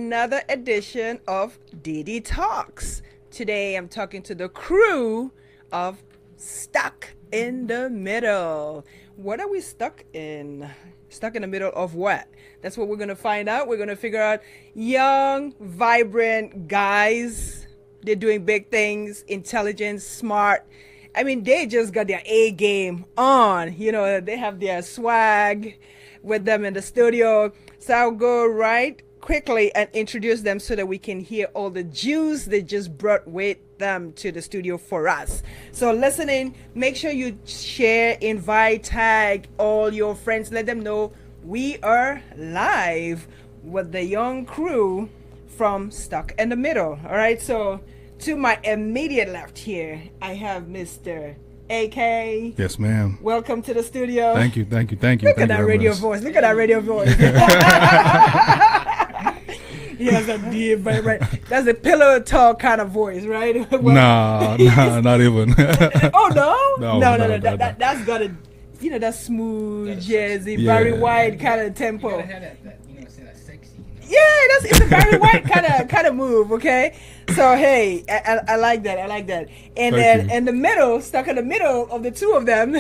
another edition of DD Talks. Today I'm talking to the crew of Stuck in the Middle. What are we stuck in? Stuck in the middle of what? That's what we're going to find out. We're going to figure out young, vibrant guys. They're doing big things, intelligent, smart. I mean, they just got their A game on. You know, they have their swag with them in the studio. So I'll go right quickly and introduce them so that we can hear all the juice they just brought with them to the studio for us. So listening, make sure you share, invite, tag all your friends. Let them know we are live with the young crew from Stuck in the Middle. All right, so to my immediate left here, I have Mr. AK. Yes, ma'am. Welcome to the studio. Thank you. Look at that radio voice. Look at that radio voice. He has a deep, right. That's a pillow talk kind of voice, right? Nah, not even. Oh no, No. That's got a, you know, that smooth, jazzy, Yeah. Barry White kind of tempo. You gotta have that, you know, say that sexy. You know? Yeah, it's a Barry White kind of move. Okay, so hey, I like that. And Thank then you. in the middle, stuck in the middle of the two of them.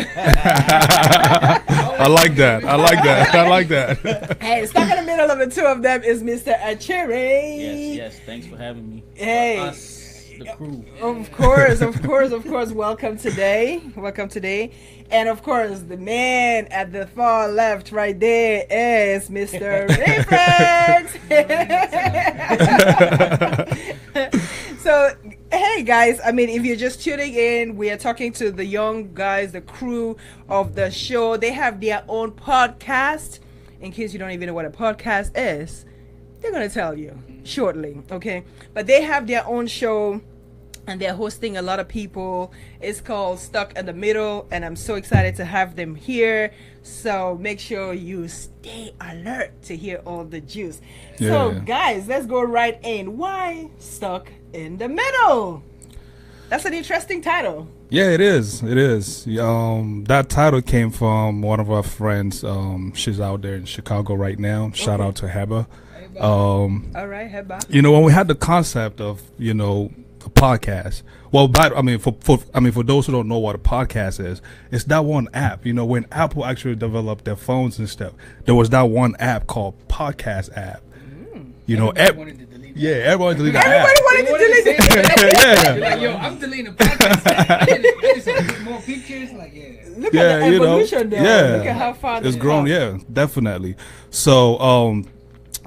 I like that. Hey, stuck in the middle of the two of them is Mr. Achiri. Yes. Thanks for having me. Hey. Us, the crew. Of course. Welcome today. And of course, the man at the far left right there is Mr. RifleX. So, hey guys, I mean, if you're just tuning in, we are talking to the young guys, the crew of the show. They have their own podcast. In case you don't even know what a podcast is, they're going to tell you shortly, okay? But they have their own show and they're hosting a lot of people. It's called Stuck in the Middle, and I'm so excited to have them here. So make sure you stay alert to hear all the juice. So Yeah. guys, let's go right in. Why Stuck in the Middle? That's an interesting title. Yeah, it is. That title came from one of our friends. She's out there in Chicago right now. Shout out to Heba. All right, Heba. You know, when we had the concept of, you know, a podcast. Well, for those who don't know what a podcast is, it's that one app. You know, when Apple actually developed their phones and stuff, there was that one app called Podcast app. You know, Everybody wanted to delete that. yeah, everyone deleted that Everybody app. wanted to delete it. Yeah. You're like, yo, I'm deleting the podcast. I just want to get more pictures. Like, yeah. Look Yeah, at the you know, evolution though. yeah. Look at how far It's they've grown, come. yeah, definitely. So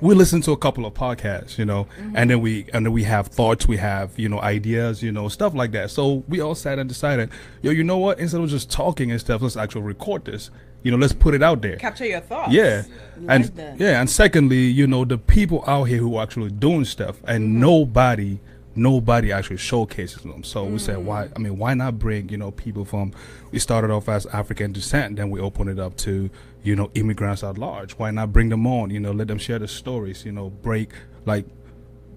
we listen to a couple of podcasts, you know, and then we have thoughts, we have, you know, ideas, you know, stuff like that. So we all sat and decided, yo, you know what, instead of just talking and stuff, let's actually record this, you know, let's put it out there. Capture your thoughts. Yeah. Like that. And secondly, you know, the people out here who are actually doing stuff, and nobody actually showcases them. So we said, why not bring, you know, people from, we started off as African descent, then we opened it up to, you know, immigrants at large. Why not bring them on, you know, let them share the stories, you know,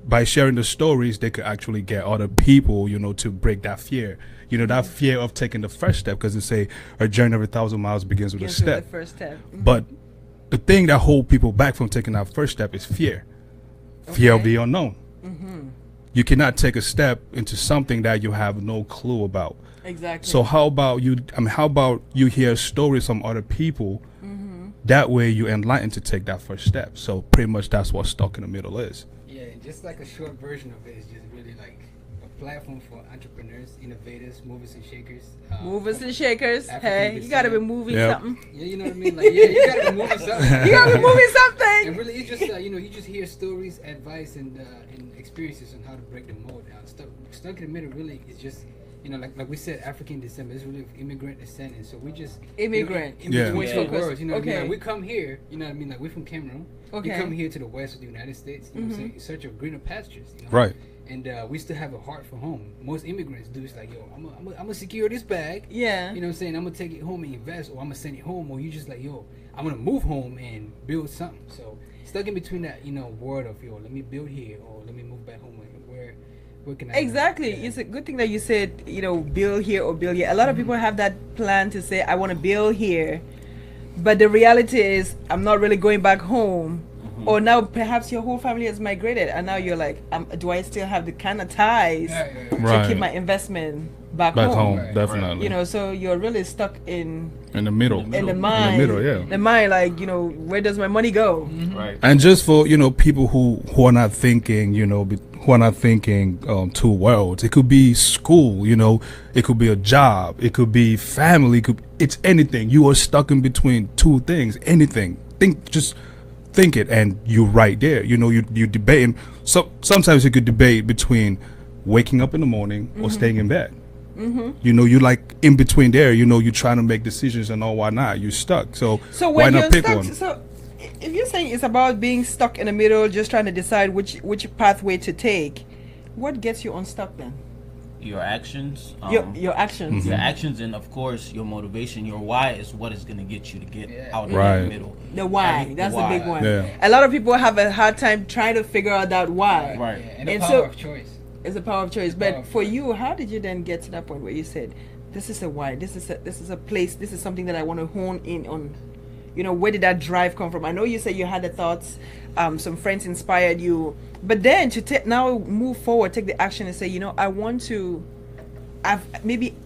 by sharing the stories, they could actually get other people, you know, to break that fear. You know, that fear of taking the first step, because they say a journey of 1,000 miles begins with a Begins with step. the first step. But the thing that hold people back from taking that first step is fear. Fear of Okay. the unknown. You cannot take a step into something that you have no clue about. Exactly. So how about you hear stories from other people? That way you're enlightened to take that first step. So pretty much that's what Stuck in the Middle is. Yeah, just like a short version of it is just really like a platform for entrepreneurs, innovators, movers and shakers. Movers and shakers. African Hey, you gotta be descent. moving Yep. something. Yeah, you know what I mean? Like, yeah, you gotta be moving something. You gotta be moving And something. really, it's just you know, you just hear stories, advice, and experiences on how to break the mold down. Stuck in the Middle really is just, you know, like we said, African descent. It's really immigrant descent, and so we just Immigrant. You know, in Yeah. between two Yeah. worlds. You know what I mean? Okay. Like, we come here. You know what I mean? Like, we're from Cameroon. Okay. We come here to the west of the United States. You know what I'm saying? In search of greener pastures. You know? Right. And we still have a heart for home. Most immigrants do. It's like, yo, I'm gonna secure this bag. Yeah. You know what I'm saying? I'm gonna take it home and invest, or I'm gonna send it home, or you just like, yo, I'm gonna move home and build something. So stuck in between that, you know, world of, yo, let me build here, or let me move back home. Like, where can I? Exactly. Yeah. It's a good thing that you said, you know, build here or build here. A lot of people have that plan to say, I want to build here. But the reality is, I'm not really going back home or now perhaps your whole family has migrated, and now you're like, do I still have the kind of ties to Right. keep my investment back Back home? home, Right. definitely. You know, so you're really stuck in in the middle. the mind. In the middle, yeah. The mind, like, you know, where does my money go? Right. And just for people who are not thinking, who are not thinking two worlds. It could be school, it could be a job, it could be family, it's anything. You are stuck in between two things. Anything. Just think it, and you're right there. You debating. So sometimes you could debate between waking up in the morning or staying in bed. You like in between there. You're trying to make decisions and all. Why not? You're stuck. So So why when not you're pick stuck, one? so if you're saying it's about being stuck in the middle, just trying to decide which pathway to take, what gets you unstuck then? Your actions. Your actions. Your actions, and of course your motivation. Your why is what is going to get you to get out of Right. that middle. The why. The That's the why. big one. Yeah. A lot of people have a hard time trying to figure out that why. Right. Yeah, and the And power so- of choice. It's a power of choice. Power But of for choice. you, how did you then get to that point where you said, this is a why, this is a place, this is something that I want to hone in on? Where did that drive come from? I know you said you had the thoughts, some friends inspired you, but then to now move forward, take the action and say, I want to,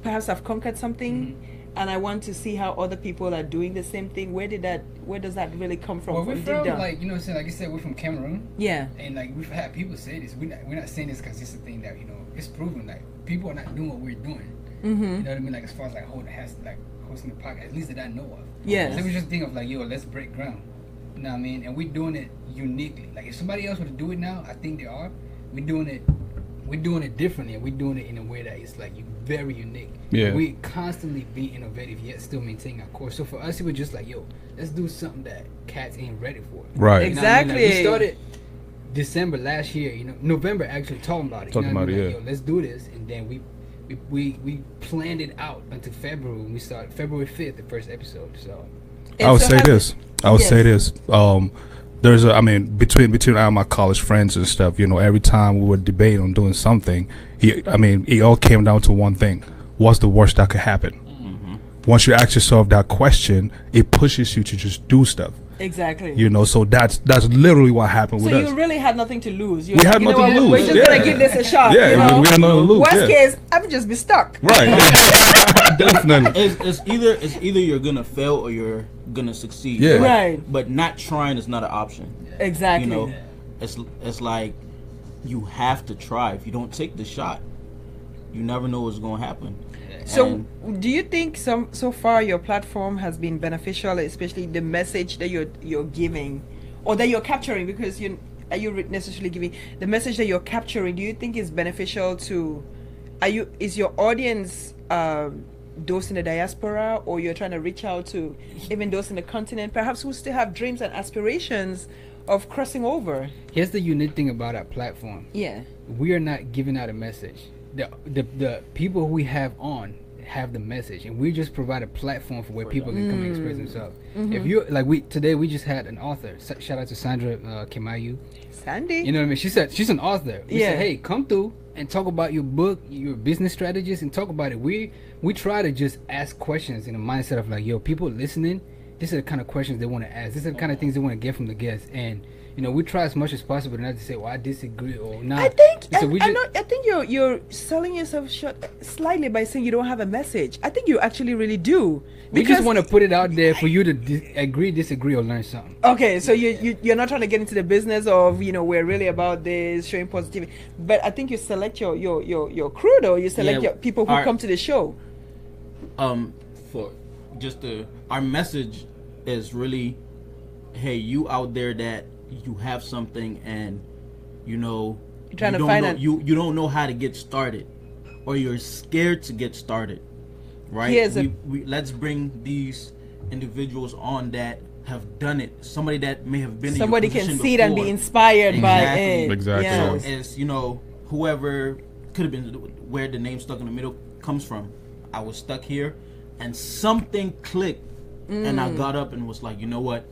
perhaps I've conquered something, and I want to see how other people are doing the same thing. Where does that really come from? Well, we're deep from down? like like you said, we're from Cameroon, Yeah. and like we've had people say this. We're not saying this because it's a thing that it's proven. Like people are not doing what we're doing. Mm-hmm. You know what I mean? Like as far as like hosting the podcast, at least that I know of. Yes. So we just think of like, let's break ground. You know what I mean? And we're doing it uniquely. Like if somebody else were to do it now, I think they are. We're doing it differently, and we're doing it in a way that is like very unique. Yeah. We constantly be innovative yet still maintaining our course. So for us, it was just like, let's do something that cats ain't ready for. Right. You know what I mean? Like, we Exactly. started December last year. November actually talking about it. Talking you know what I about mean? it, Like, let's do this, and then we planned it out until February. When we started February 5th, the first episode. So I would say this. Yes. There's between all my college friends and stuff. Every time we would debate on doing something, it all came down to one thing: what's the worst that could happen? Once you ask yourself that question, it pushes you to just do stuff. Exactly. So that's literally what happened So with you us. really had nothing to lose. We had nothing to lose. We're just Yeah. gonna give this a shot. Yeah, we had nothing to lose, Worst yeah. case, I would just be stuck. Right. Definitely. It's either you're gonna fail or you're gonna succeed. Yeah. Right. But not trying is not an option. Exactly. It's like you have to try. If you don't take the shot, you never know what's gonna happen. So, And do you think so far your platform has been beneficial, especially the message that you're giving, or that you're capturing? Because are you necessarily giving the message that you're capturing? Do you think is beneficial to? Is your audience those in the diaspora, or you're trying to reach out to even those in the continent, perhaps who still have dreams and aspirations of crossing over? here's the unique thing about our platform. Yeah. We are not giving out a message. The people who we have on have the message, and we just provide a platform for where people can come and express themselves. If you today we just had an author. Shout out to Sandra Kemayu. Sandy. You know what I mean? She said she's an author. We Yeah. said, hey, come through and talk about your book, your business strategies, and talk about it. We try to just ask questions in a mindset of like, people listening, this are the kind of questions they want to ask. These are the kind of things they want to get from the guests. And we try as much as possible not to say, well, I disagree or not. I think So we I think you're selling yourself short slightly by saying you don't have a message. I think you actually really do. we just want to put it out there for you to agree, disagree, or learn something. Okay, so you're not trying to get into the business of we're really about this showing positivity, but I think you select your crew though. You select Yeah, your people who our- come to the show. For just our message is really, hey, you out there that you have something and trying to don't find know, an- you don't know how to get started, or you're scared to get started, right? Here's let's bring these individuals on that have done it. Somebody that may have been Somebody in your can position see it and be before. inspired by Exactly. it. Exactly. Yes. So as whoever could have been where the name Stuck in the Middle comes from. I was stuck here, and something clicked, and I got up and was like, you know what?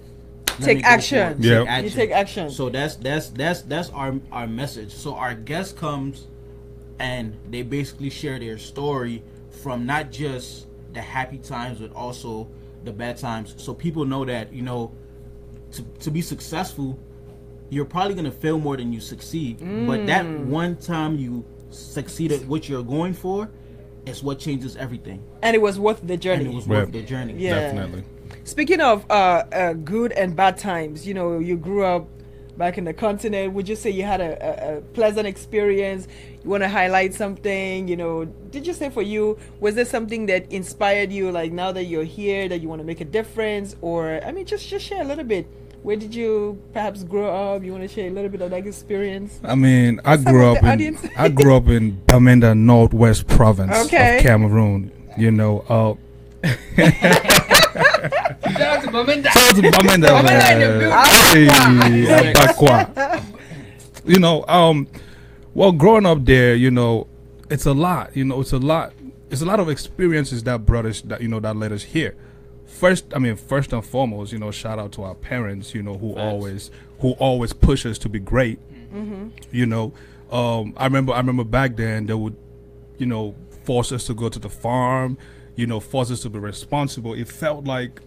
Let Take me go for it. action. Yep. Take action. You take action. So that's our message. So our guest comes, and they basically share their story from not just the happy times, but also the bad times. So people know that to be successful, you're probably gonna fail more than you succeed. But that one time you succeeded what you're going for is what changes everything. And it was worth the journey. And it was worth the journey. Yeah. Definitely. Speaking of good and bad times, you know, you grew up back in the continent. Would you say you had a pleasant experience? You want to highlight something? You know, did you say for you, was there something that inspired you, like now that you're here, that you want to make a difference? Or, I mean, just share a little bit. Where did you perhaps grow up? You want to share a little bit of that experience? I mean, I grew up in Bamenda, Northwest Province of Cameroon. You know, Shout out to Bamenda. You know, well, growing up there, you know, it's a lot. You know, it's a lot of experiences that brought us, that, you know, that led us here. First and foremost, you know, shout out to our parents, you know, who always push us to be great. You know, I remember back then they would, you know, force us to go to the farm, you know, force us to be responsible. It felt like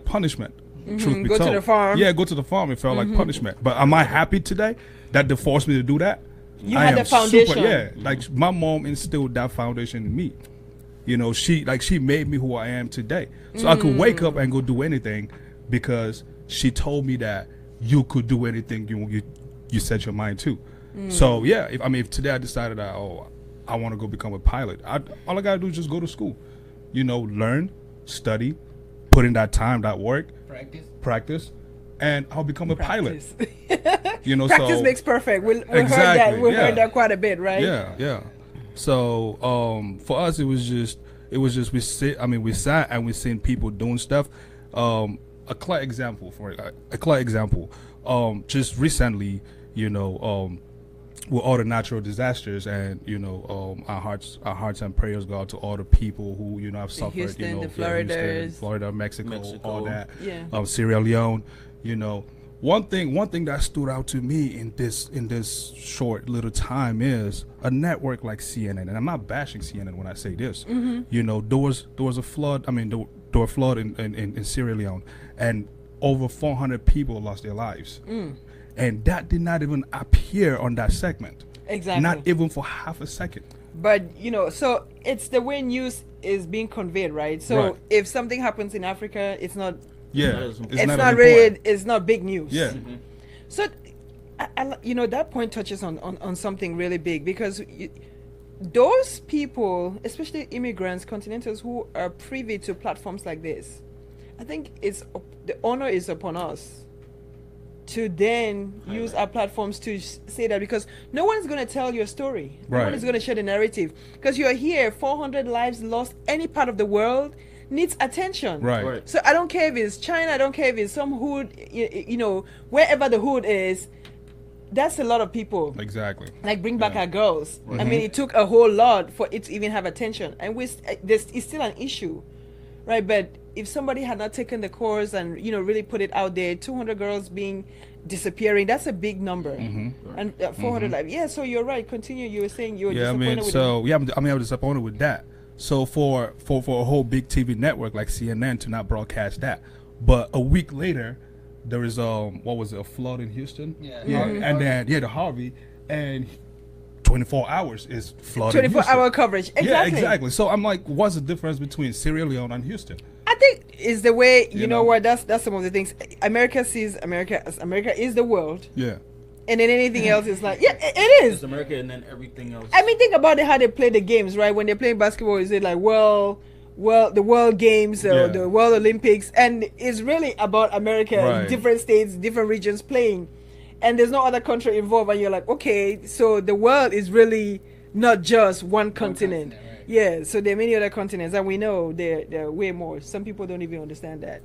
punishment. Truth be Go told. to the farm. Yeah, go to the farm. It felt like punishment. But am I happy today that they forced me to do that? You had the foundation. Like my mom instilled that foundation in me. You know, she made me who I am today. So I could wake up and go do anything because she told me that you could do anything you set your mind to. So yeah, if today I decided that I want to go become a pilot, all I gotta do is just go to school. You know, learn, study, put in that time, that work, practice, and I'll become a pilot. You know, practice makes perfect. We heard that. We heard that quite a bit, right? Yeah. So for us, it was just we sat and we seen people doing stuff. A clear example. Just recently, you know, with all the natural disasters, and you know, our hearts and prayers go out to all the people who, you know, have suffered. Houston, you know, Houston, Florida, Mexico, all that. Yeah. Sierra Leone. You know, one thing that stood out to me in this short little time is a network like CNN, and I'm not bashing CNN when I say this. You know, there was a flood. I mean, there were flood in Sierra Leone, and over 400 people lost their lives. And that did not even appear on that segment. Exactly. Not even for half a second. But, you know, so it's the way news is being conveyed, right? So if something happens in Africa, it's not... Yeah. It's not big news. Yeah. So, you know, that point touches on something really big, because those people, especially immigrants, continentals who are privy to platforms like this, I think the honor is upon us to then use our platforms to say that, because no one's going to tell your story. No one is going to share the narrative. Because you're here, 400 lives lost, any part of the world needs attention. Right. So I don't care if it's China, I don't care if it's some hood, you know, wherever the hood is, that's a lot of people. Exactly. Like, bring back our girls. I mean, it took a whole lot for it to even have attention. And it's still an issue, right? But if somebody had not taken the course and, you know, really put it out there, 200 girls disappearing, that's a big number. And 400 lives. Yeah, so you're right. Continue. You were saying you were disappointed with it. I was disappointed with that. So for a whole big TV network like CNN to not broadcast that, but a week later, there is what was it, a flood in Houston? And then the Harvey, and 24 hours is flood. 24-hour coverage. Exactly. Yeah, exactly. So I'm like, what's the difference between Sierra Leone and Houston? I think is the way, you know what, that's some of the things. America sees America as America is the world. Yeah. And then anything else is like, it is. It's America, and then everything else. I mean, think about how they play the games, right? When they're playing basketball, is it like, the World Games or the World Olympics? And it's really about America, different states, different regions playing. And there's no other country involved. And you're like, okay, so the world is really not just one continent. Right? Yeah, so there are many other continents, and we know there are way more. Some people don't even understand that.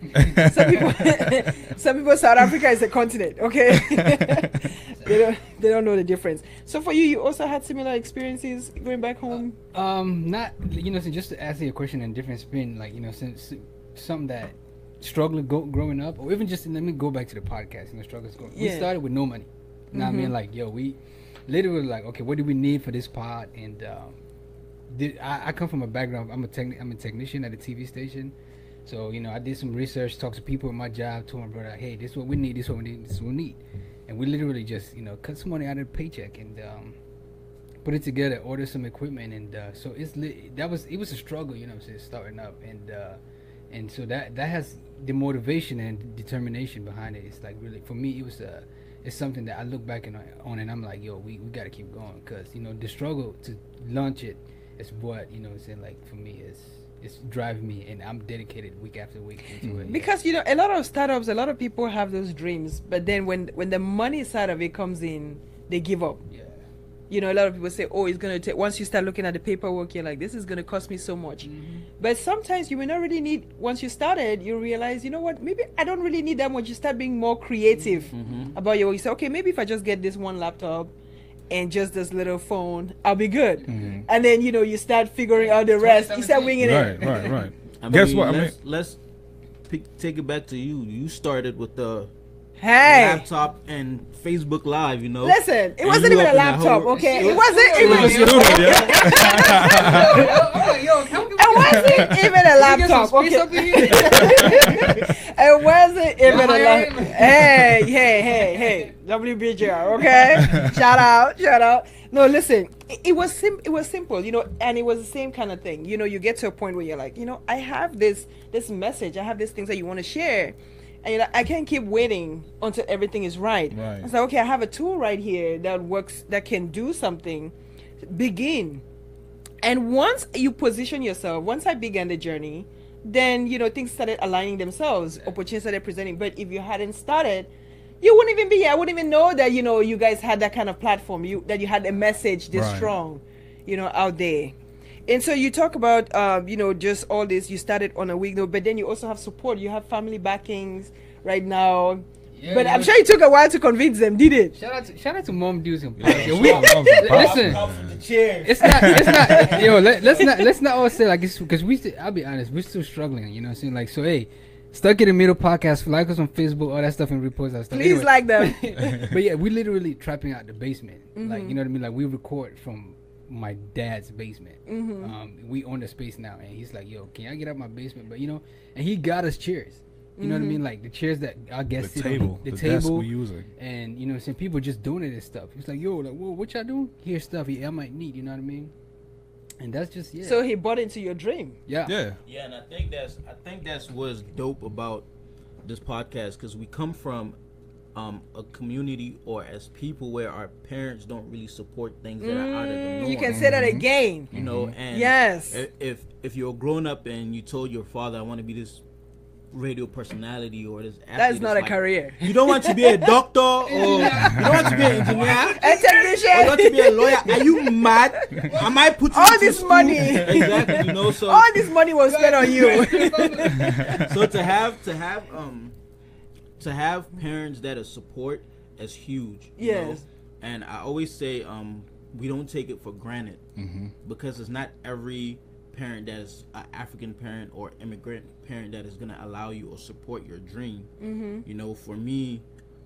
Some people, South Africa is a continent. Okay, they don't know the difference. So for you also had similar experiences going back home. Not, you know, so just to answer your question in different spin, like, you know, since something that struggling growing up, or even just let me go back to the podcast. You know, struggles growing. We started with no money. You know what I mean? Like, yo, we literally were like, okay, what do we need for this pod? And I come from a background. I'm a technician at a TV station, so you know I did some research, talked to people at my job, told my brother, hey, this is what we need, this is what we need, this is what we need. and we literally just cut some money out of the paycheck and put it together, order some equipment, and so it was a struggle, you know what I'm saying, starting up, and so that has the motivation and determination behind it. It's like really for me, it's something that I look back on and I'm like, yo, we got to keep going, because the struggle to launch it is what I'm saying, like for me it's driving me, and I'm dedicated week after week into it. Because a lot of startups, a lot of people have those dreams, but then when the money side of it comes in, they give up. A lot of people say, oh, it's going to take, once you start looking at the paperwork, you're like, this is going to cost me so much. But sometimes you may not really need, once you started, you realize, you know what, maybe I don't really need that much. You start being more creative about your work. You say, okay, maybe if I just get this one laptop and just this little phone, I'll be good. And then, you start figuring out the rest. You start winging it. Right. Guess what? Let's take it back to you. You started with the laptop and Facebook Live, Listen, it wasn't even a laptop, okay? It wasn't even. It wasn't even a laptop, okay? It wasn't even a laptop. Hey, WBGR, okay? Shout out. No, listen, it was simple, and it was the same kind of thing. You get to a point where you're like, I have this message, I have these things that you want to share. And I can't keep waiting until everything is right. I said, okay, I have a tool right here that works, that can do something. Begin. And once you position yourself, once I began the journey, then, things started aligning themselves. Opportunities started presenting. But if you hadn't started, you wouldn't even be here. I wouldn't even know that, you guys had that kind of platform, that you had a message this strong, out there. And so you talk about, just all this. You started on a week, but then you also have support. You have family backings right now. Yeah, but I'm sure it took a while to convince them, did it? Shout out to Mom Dudes and listen, it's not. Yo, let's not all say like it's because I'll be honest, we're still struggling. You know what I'm saying? Like, so hey, Stuck in the Middle podcast, like us on Facebook, all that stuff, and repost that stuff. Please like them. But yeah, we literally trapping out the basement. Like, you know what I mean? Like, we record from my dad's basement. We own the space now, and he's like, yo, can I get out my basement? But and he got us chairs. You know what I mean? Like the chairs that I guess the table desk we're using. And some people just donated stuff. He's like, yo, like, what y'all doing? Here's stuff I might need, you know what I mean? And that's just So he bought into your dream. Yeah, and I think that's what's dope about this podcast, because we come from a community, or as people, where our parents don't really support things that are out of the norm. You can say that again. And yes, if you're grown up and you told your father, I want to be this radio personality or this athlete, that's not a career. You don't want to be a doctor, or you don't want to be an engineer, a technician, or you want to be a lawyer. Are you mad? I might put you all this school. Money. Exactly. So all this money was spent on you. So to have parents that support is huge. Yes. And I always say we don't take it for granted, because it's not every parent that is an African parent or immigrant parent that is going to allow you or support your dream. For me,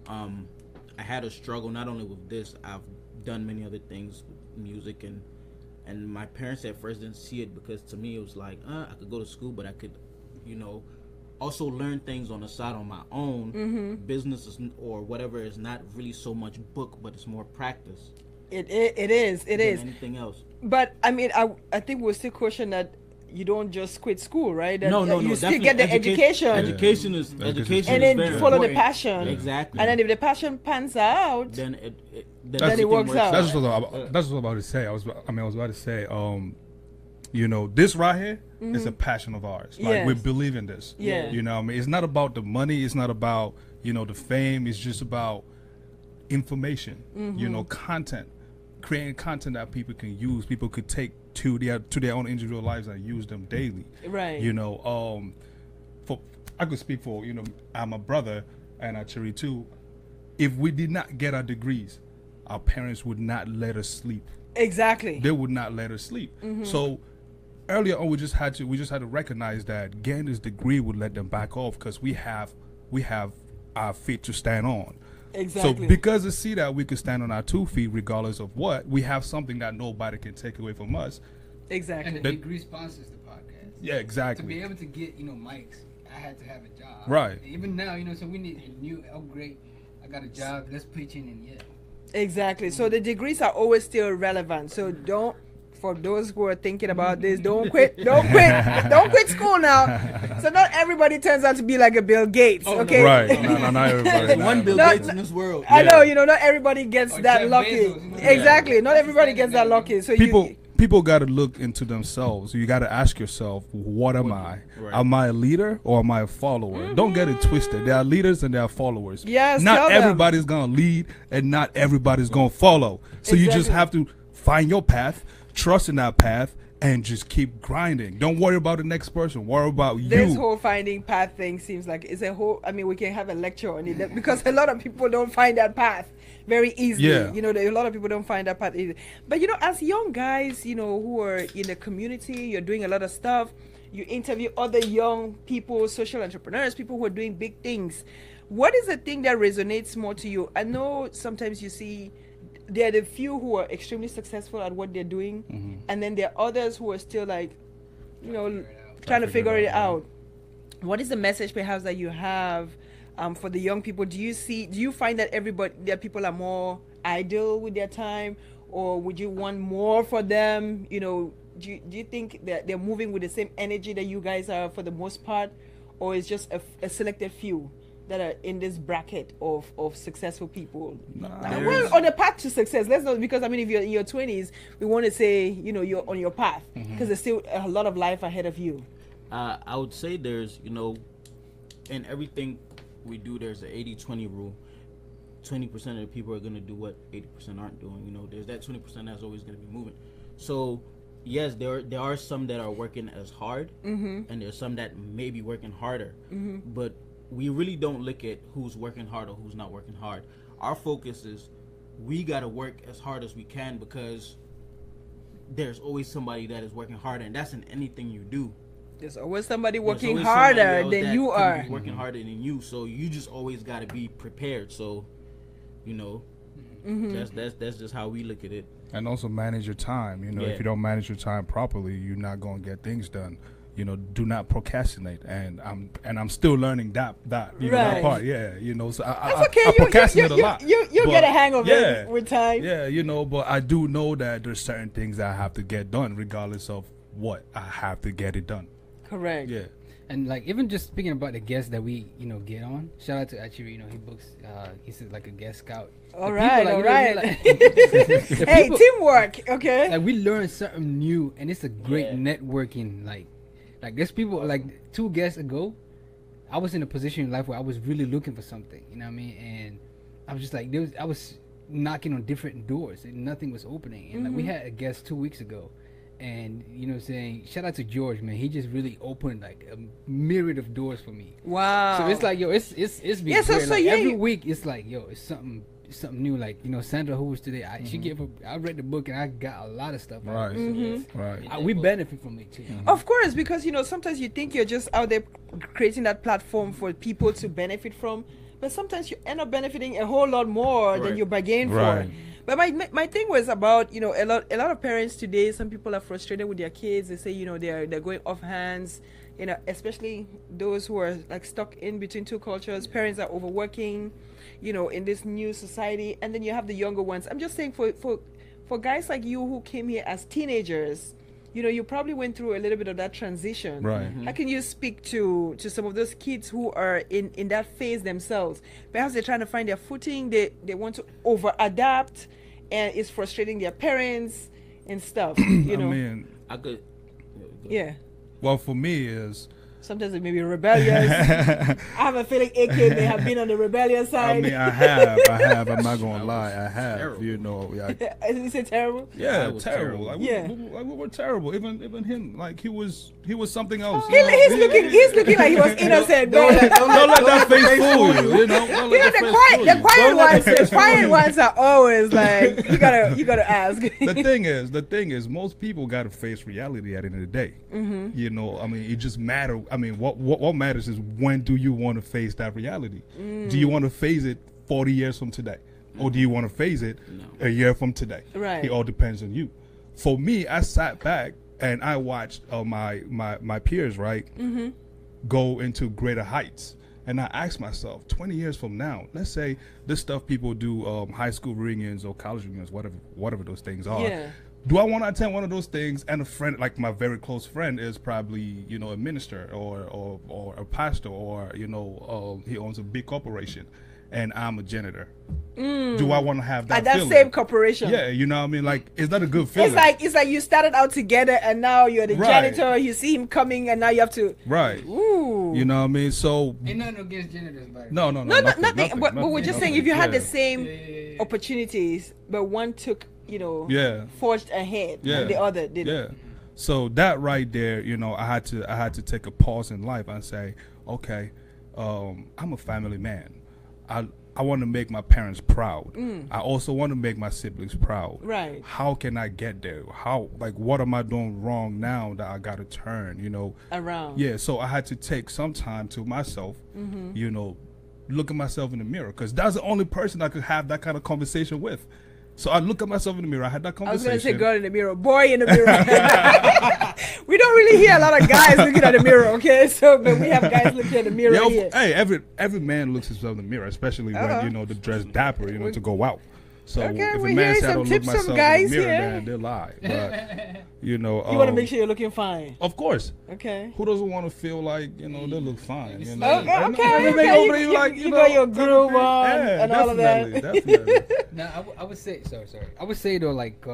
I had a struggle not only with this. I've done many other things with music, and my parents at first didn't see it, because to me it was like, I could go to school, but I could also learn things on the side on my own. Businesses or whatever is not really so much book, but it's more practice. It is anything else. But I mean, I think we'll still question that you don't just quit school, right? That, no, you still get the education. Education is and then very follow important. the passion. Exactly. And then if the passion pans out, then it works out. That's what I was about to say. I was about to say, this right here is a passion of ours. Like, we believe in this. Yeah. It's not about the money. It's not about the fame. It's just about information. Content. Creating content that people can use, people could take to their own individual lives and use them daily. Right. I could speak for I'm a brother and Achiri too. If we did not get our degrees, our parents would not let us sleep. Exactly. They would not let us sleep. So earlier on, we just had to recognize that getting this degree would let them back off, because we have our feet to stand on. Exactly. So because to see that we could stand on our 2 feet regardless of what, we have something that nobody can take away from us. Exactly. And the degree sponsors the podcast. Yeah, exactly. To be able to get mics, I had to have a job. Right. Even now, so we need a new upgrade. I got a job. Let's pitch in and yeah. Exactly. So the degrees are always still relevant. So don't, for those who are thinking about this, don't quit. Don't quit school now. So not everybody turns out to be like a Bill Gates. Okay. Right. No, not everybody. There's one Bill Gates in this world. I know. Not everybody gets Or that Jeff lucky. Bezos, Exactly. Not everybody gets that lucky. So People got to look into themselves. You got to ask yourself, what am I? Right. Am I a leader or am I a follower? Don't get it twisted. There are leaders and there are followers. Yes, not tell them. everybody's going to lead and not everybody's going to follow. So you just Exactly. have to find your path, trust in that path, and just keep grinding. Don't worry about the next person. Worry about this you. whole finding path thing seems like it's a whole. I mean, we can have a lecture on it because a lot of people don't find that path very easily. Yeah. A lot of people don't find that path easily. But as young guys, who are in the community, you're doing a lot of stuff. You interview other young people, social entrepreneurs, people who are doing big things. What is the thing that resonates more to you? I know sometimes you see there are the few who are extremely successful at what they're doing, and then there are others who are still like, trying to figure it out. What is the message perhaps that you have for the young people? Do you find that people are more idle with their time, or would you want more for them? Do you think that they're moving with the same energy that you guys are for the most part, or is just a selected few that are in this bracket of successful people? Well, on the path to success. Let's not, because if you're in your 20s, we want to say you're on your path, because there's still a lot of life ahead of you. I would say there's, in everything we do, there's an 80-20 rule. 20% of the people are going to do what 80% aren't doing. There's that 20% that's always going to be moving. So, yes, there are some that are working as hard, and there's some that may be working harder. But we really don't look at who's working hard or who's not working hard. Our focus is we got to work as hard as we can, because there's always somebody that is working harder, and that's in anything you do. There's always somebody working There's always harder somebody else than that you could are. be working harder than you, so you just always got to be prepared. So, that's just how we look at it. And also manage your time. If you don't manage your time properly, you're not going to get things done. Do not procrastinate, and I'm still learning that that part. Yeah, so That's okay. I procrastinate a lot. You'll get a hang of yeah, it with time. Yeah, but I do know that there's certain things that I have to get done, regardless of what I have to get it done. Correct. Yeah. And like even just speaking about the guests that we get on, shout out to Achiri. He books. He's like a guest scout. All right. The Hey, people- teamwork. Okay. Like we learn something new, and it's a great networking. Like there's people like 2 guests ago, I was in a position in life where I was really looking for something. You know what I mean? And I was just like I was knocking on different doors and nothing was opening. And like we had a guest 2 weeks ago. And saying shout out to George, man. He just really opened like a myriad of doors for me. Wow. So it's like it's been great. So Like, every week it's like it's something new. Like Sandra who was today, I read the book and I got a lot of stuff. Right. Out of it. So Right. we benefit from it too. Of course, because sometimes you think you're just out there creating that platform for people to benefit from, but sometimes you end up benefiting a whole lot more than you bargained Right. for. But my thing was about a lot of parents today. Some people are frustrated with their kids. They say they're going off hands. Especially those who are like stuck in between two cultures. Parents are overworking, in this new society, and then you have the younger ones. I'm just saying for guys like you who came here as teenagers, you probably went through a little bit of that transition. Right. How can you speak to some of those kids who are in that phase themselves? Perhaps they're trying to find their footing. They want to over adapt, and it's frustrating their parents and stuff. I mean, I could. Yeah. well, for me is Sometimes it may be rebellious. I have a feeling AK may have been on the rebellious I side. mean, I have. I'm not gonna That lie. was I have. terrible. Is it terrible? Yeah, That was terrible. terrible. Like, Yeah. we were terrible. Even him, like he was something else. He's looking like he was innocent. Don't man. let that face fool you. Don't let that face fool you. The quiet ones are always like you gotta ask. The thing is, most people got to face reality at the end of the day. I mean, it just matters. I mean, what matters is when do you want to face that reality? Do you want to face it 40 years from today, or do you want to face it a year from today? Right. It all depends on you. For me, I sat back and I watched my peers go into greater heights. And I ask myself, 20 years from now, let's say this stuff people do, high school reunions or college reunions, whatever those things are. Yeah. Do I want to attend one of those things? And a friend, like my very close friend, is probably, you know, a minister or a pastor, or, you know, he owns a big corporation, and I'm a janitor. Do I want to have that At that feeling? same corporation. Yeah, you know what I mean? Like, is that a good feeling? It's like you started out together, and now you're the Right. janitor. You see him coming, and now you have to. Right. Ooh. You know what I mean? So, Ain't nothing against janitors, but no, Nothing. But we're just saying, if you had the same Yeah. opportunities, but one took, you know, Yeah. forged ahead, Yeah. and the other didn't. Yeah. So that right there, you know, I had to take a pause in life and say, okay, I'm a family man. I want to make my parents proud. I also want to make my siblings proud. Right. How can I get there? What am I doing wrong now that I got to turn, you know? Around. Yeah, so I had to take some time to myself, you know, look at myself in the mirror, because that's the only person I could have that kind of conversation with. So I look at myself in the mirror. I had that I was conversation. gonna say girl in the mirror, boy in the mirror. We don't really hear a lot of guys looking at the mirror, okay? So, but we have guys looking at the mirror Yeah, here. hey, every man looks himself in the mirror, especially when, you know, they dress dapper, you know, to go out. So Okay, if a we're man hearing says I some don't look tips from myself in guys the mirror, here. then they lie. But you know, You want to make sure you're looking fine. of course. Okay. Who doesn't want to feel like, you know, they look fine? You know? Okay, And okay, everything okay. over there, You- like, you know, got your groove on yeah, and all of that. Definitely. Now, I would say, sorry. I would say though, like,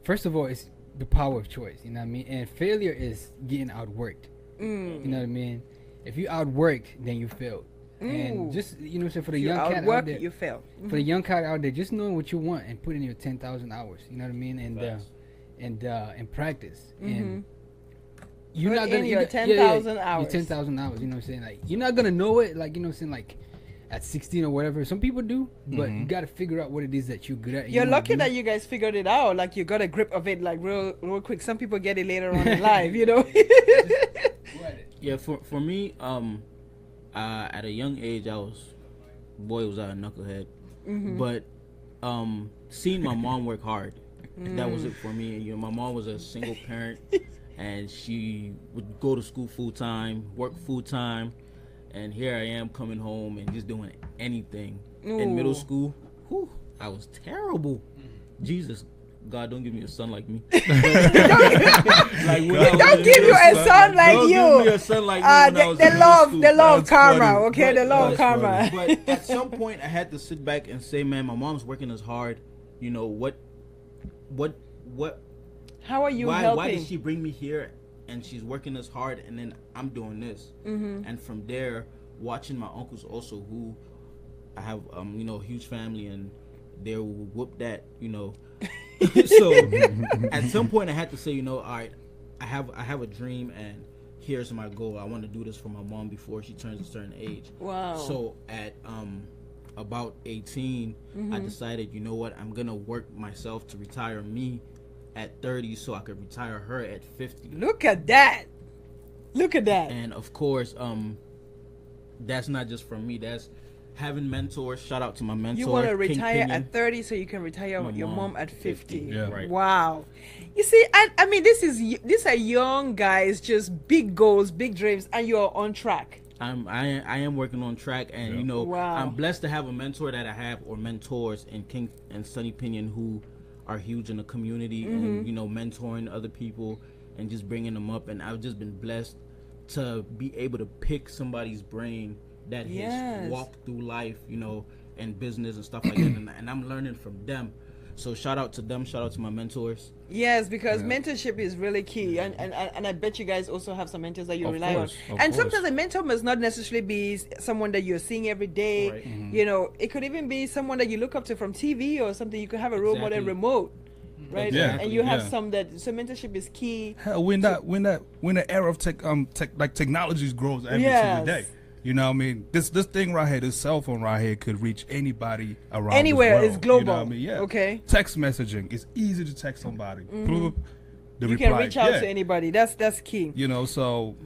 first of all, it's the power of choice. You know what I mean? And failure is getting outworked. You know what I mean? If you outworked, then you failed. And just, you know, so for the You young cat outwork, out there, you fail. for the young cat out there, just knowing what you want and putting in your 10,000 hours. You know what I mean? And practice. And you're Put not gonna in your you- 10,000 your hours. 10,000 hours. You know what I'm saying? Like, you're not gonna know it. Like, you know what I'm saying? Like, at 16 or whatever. Some people do, but you got to figure out what it is that you're good at. You're wanna lucky do. that you guys figured it out. Like, you got a grip of it, like, real quick. Some people get it later on in life, you know? Yeah, for me, at a young age, was a knucklehead. But seeing my mom work hard, that was it for me. You know, my mom was a single parent, and she would go to school full time, work full time, and here I am coming home and just doing anything. In middle school, I was terrible. Jesus, God, don't give me a son like me. Like, Don't give you a son like don't you. give me a son like me when I was in middle school. The law of That's karma, funny. okay? The law of That's karma. funny. But at some point, I had to sit back and say, man, my mom's working as hard. You know, what, How are you why helping? did she bring me here and she's working as hard and then I'm doing this? And from there, watching my uncles also, who I have, you know, a huge family, and they'll whoop that, you know. So at some point I had to say, you know, all right, I have a dream, and here's my goal. I want to do this for my mom before she turns a certain age. Wow. So at about 18, I decided, you know what, I'm gonna work myself to retire me at 30 so I could retire her at 50. Look at that. Look at that. And of course, that's not just from me. That's having mentors. Shout out to my mentor. You want to King retire Pinion. at 30 so you can retire My your mom mom at 50. Yeah. Right. Wow. You see, I mean, these are young guys, just big goals, big dreams, and you're on track. I am working on track, and you know, Wow. I'm blessed to have a mentor that I have, or mentors, in King and Sunny Pinion, who are huge in the community, and you know, mentoring other people and just bringing them up. And I've just been blessed to be able to pick somebody's brain that Yes. has walked through life, you know, and business and stuff like that, and I'm learning from them. So shout out to them, shout out to my mentors. Yes, because mentorship is really key, and I bet you guys also have some mentors that you Of rely course, on. of And course. sometimes a mentor must not necessarily be someone that you're seeing every day. Right. You know, it could even be someone that you look up to from TV or something. You could have a role model Exactly. remote, right? Yeah. And you have Yeah. some that. So mentorship is key. Hell, when the era of technologies grows every Yes. single day. You know what I mean? This thing right here, this cell phone right here, could reach anybody around Anywhere. the world. It's global. You know what I mean? Yeah. Okay. Text messaging. It's easy to text somebody. Bloop, the You reply. can reach out Yeah. to anybody. That's key. You know, so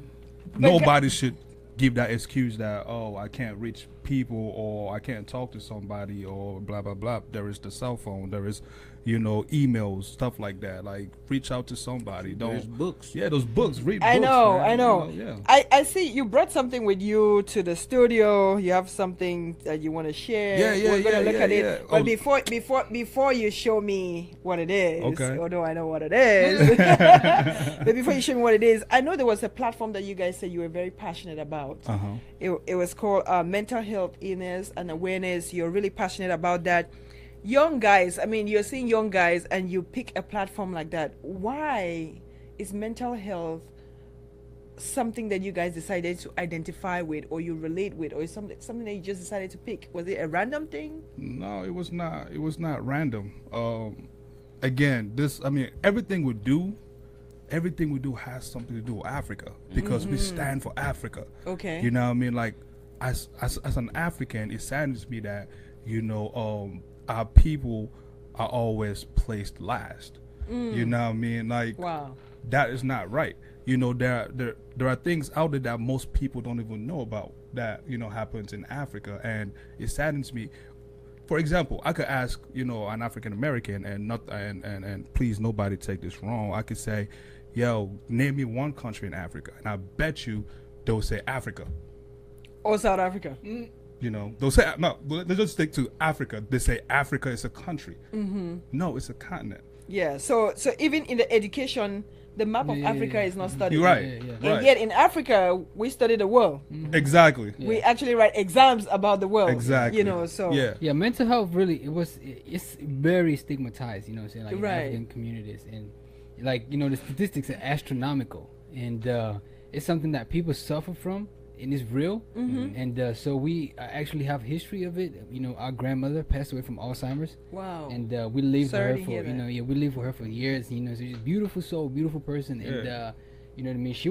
But nobody should give that excuse that, oh, I can't reach people, or I can't talk to somebody, or blah blah blah. There is the cell phone. There is emails, stuff like that. Like reach out to somebody. There's Don't books. Yeah, those books. Read I books. know, man. I know. Yeah. I see you brought something with you to the studio. You have something that you want to share. Yeah, We're gonna look at it. yeah. But Oh. before you show me what it is, Okay. although I know what it is, but before you show me what it is, I know there was a platform that you guys said you were very passionate about. It was called Mental Health Illness and Awareness. You're really passionate about that. Young guys, I mean, you're seeing young guys and you pick a platform like that. Why is mental health something that you guys decided to identify with or you relate with, or is something that you just decided to pick? Was it a random thing? No, it was not. It was not random. Again, everything we do has something to do with Africa because we stand for Africa. Okay. You know what I mean? Like, as an African, it saddens me that our people are always placed last. You know what I mean? Like, Wow. that is not right. There are things out there that most people don't even know about that happens in Africa, and it saddens me. For example, I could ask an African American, and please nobody take this wrong. I could say, yo, name me one country in Africa, and I bet you they'll say Africa. Or South Africa. They'll say no. Let's just stick to Africa. They say Africa is a country. No, it's a continent. Yeah. So even in the education, the map of Africa is not studied. You're right. And Right. yet in Africa, we study the world. Exactly. We actually write exams about the world. Exactly. So Yeah. Yeah, mental health really it's very stigmatized, you know what I'm saying, like Right. in African communities, and like the statistics are astronomical, and it's something that people suffer from, and it's real. And so we actually have history of it. Our grandmother passed away from Alzheimer's. Wow. And we lived Sorry with to her hear for that. we lived with her for years. So she's a beautiful soul, beautiful person, and you know what I mean. She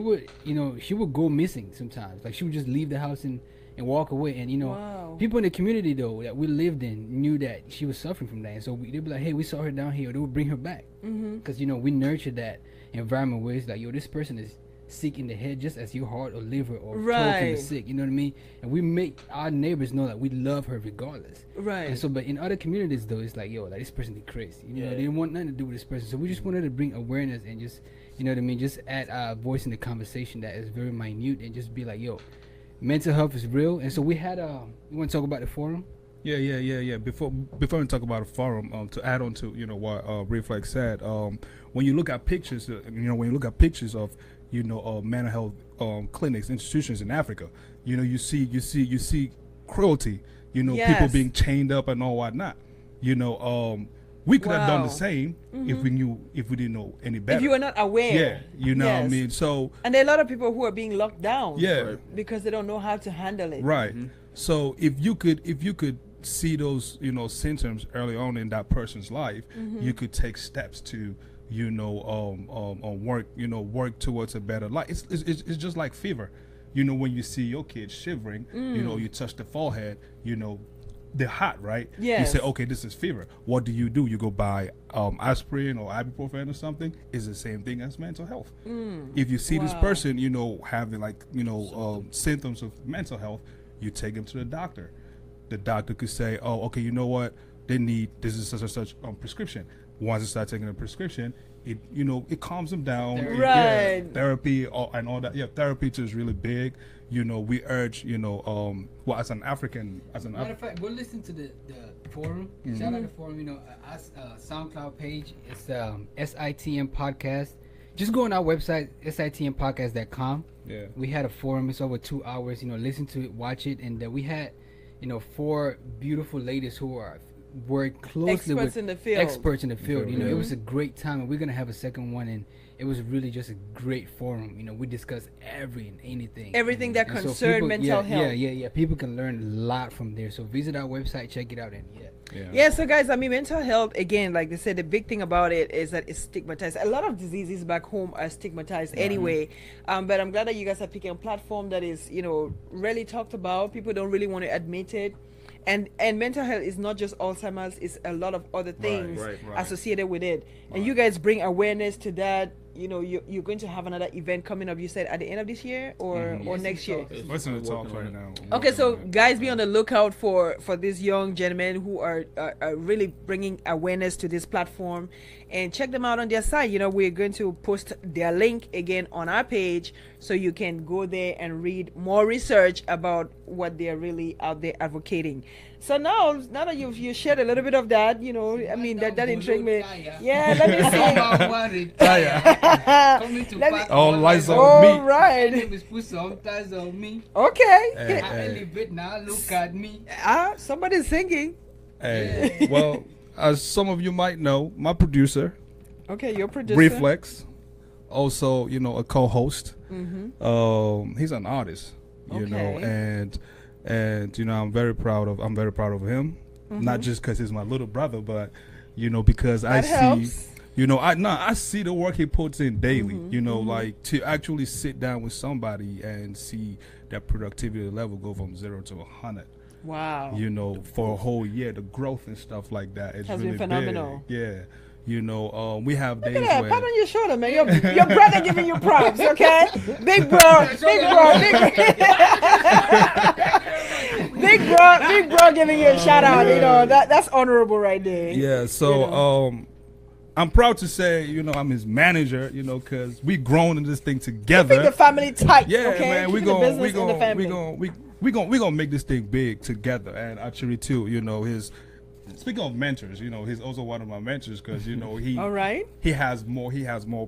would go missing sometimes. Like she would just leave the house and walk away. And Wow. people in the community though that we lived in knew that she was suffering from that, and so they'd be like, "Hey, we saw her down here." Or they would bring her back because we nurtured that environment where it's like, "Yo, this person is sick in the head just as your heart or liver or throat Right. is sick." You know what I mean? And we make our neighbors know that we love her regardless. Right. And so, but in other communities though, it's like, yo, like this person is crazy. They didn't want nothing to do with this person. So we just wanted to bring awareness and just, just add our voice in the conversation that is very minute and just be like, yo, mental health is real. And so we had you want to talk about the forum? Yeah. Before we talk about a forum, to add on to what Reflex said, when you look at pictures, of mental health clinics, institutions in Africa, you see cruelty, people Yes. being chained up and all whatnot. We could have done Wow. the same if we didn't know any better. If you were not aware. Yeah, what I Yes. mean. So And there are a lot of people who are being locked down. Yeah. Because they don't know how to handle it. right. So if you could see those symptoms early on in that person's life, you could take steps to work towards a better life. It's just like fever. When you see your kid shivering, you touch the forehead, they're hot, right? Yes. You say, okay, this is fever. What do? You go buy aspirin or ibuprofen or something. It's the same thing as mental health. If you see this Wow. person, having symptoms of mental health, you take them to the doctor. The doctor could say, oh, okay, you know what? They need this is such and such prescription. Once they start taking a prescription, it calms them down. Right. Therapy and all that. Yeah, therapy too is really big. We urge, as an African, Matter of fact, go listen to the forum. Shout out the forum. Our SoundCloud page. It's SITM podcast. Just go on our website, sitmpodcast.com. Yeah. We had a forum. It's over 2 hours. Listen to it, watch it, and we had 4 beautiful ladies who work closely Experts with in the field. experts in the field. Yeah. It was a great time, and we're gonna have a second one, and it was really just a great forum. We discussed anything Everything that And so concerned people- mental health. Yeah. People can learn a lot from there. So visit our website, check it out, and Yeah, so guys, mental health, again, like they said, the big thing about it is that it's stigmatized. A lot of diseases back home are stigmatized anyway. But I'm glad that you guys are picking a platform that is, rarely talked about. People don't really want to admit it. And mental health is not just Alzheimer's, it's a lot of other things right. associated with it. And you guys bring awareness to that. you're going to have another event coming up. You said at the end of this year or next year. Listen to talk right now. Okay, so guys, be on the lookout for these young gentlemen who are really bringing awareness to this platform, and check them out on their site. We're going to post their link again on our page, so you can go there and read more research about what they're really out there advocating. So now that you shared a little bit of that, I mean that intrigued me. Yeah, let me see. All lights on All me. right. Put some ties on me. Okay. I elevate now. Look at me. Somebody's singing. Hey, well, as some of you might know, my producer, Okay, your producer. RifleX, also a co-host. He's an artist, and I'm very proud of him. Not just because he's my little brother, but because That helps. I see the work he puts in daily. Like to actually sit down with somebody and see that productivity level go from 0 to 100. Wow. For a whole year, the growth and stuff like that is Has really been phenomenal. big. Yeah. We have Look days at that, where pat on your shoulder, man. Your brother giving you props, okay? Big bro, big bro giving you a shout out. That's honorable right there. yeah. So I'm proud to say I'm his manager. Because we grown in this thing together. Keep the family tight, Yeah, okay? man. Keep the business and the family. We gonna make this thing big together. And Achiri too. Speaking of mentors, he's also one of my mentors because he All right. he has more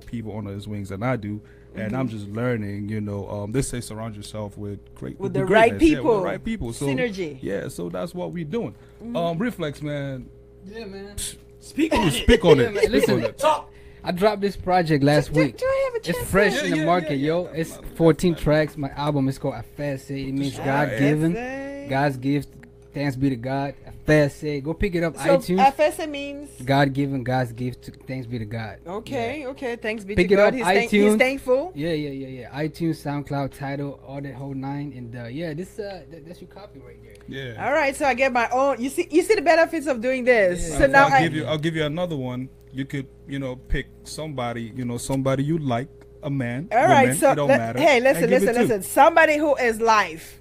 people under his wings than I do, and I'm just learning. They say surround yourself with the right greatness. people. Yeah, with the right people. So, Synergy. Yeah, so that's what we're doing. RifleX, man. Yeah, man. Speak on it. Speak on Listen, it. I dropped this project last week. Do I have a chance? It's fresh to- in the market, yo. It's 14 tracks. My album is called Afese. It means God given. FSA. God's gift. Thanks be to God. Afese. Go pick it up. So iTunes. FSA means God given. God's gift. Thanks be to God. okay. Thanks be Pick to it God. up, He's iTunes. thankful. Yeah. iTunes, SoundCloud, Tidal, all that whole nine. And this that's your copy right there. Yeah. All right, so I get my own. You see the benefits of doing this. Yeah. So now I'll give you another one. You could pick somebody somebody you like, a man. all right, woman, so it don't matter. hey, and give it to. listen. Somebody who is live.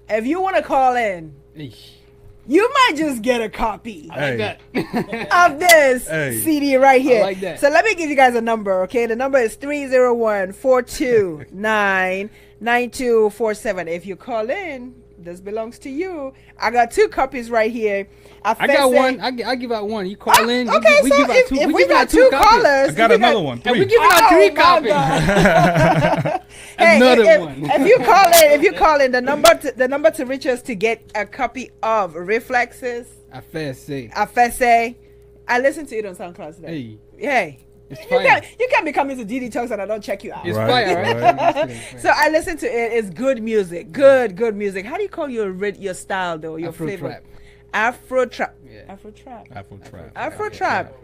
If you want to call in, Eesh. you might just get a copy Hey. of this Hey. CD right here. like that. So let me give you guys a number, okay? The number is 301-429-9247. If you call in, this belongs to you. I got 2 copies right here. I got one. I give out one. You call in. Okay, we so give out two. if we giving got out 2 copies. callers, I got if we another one. And we 3. giving out 3 my copies. God. Hey, Another if, one. if you call in, the number to reach us to get a copy of Reflexes, Afese. I listened to it on SoundCloud today. Hey, Hey, it's you fire. can't be coming to DD Talks and I don't check you out. It's Right, fire, right? So I listened to it. It's good music. Good music. How do you call your style though? Your Afro flavor? trap. Afro trap. Yeah. Afro trap. Afro trap. Afro trap.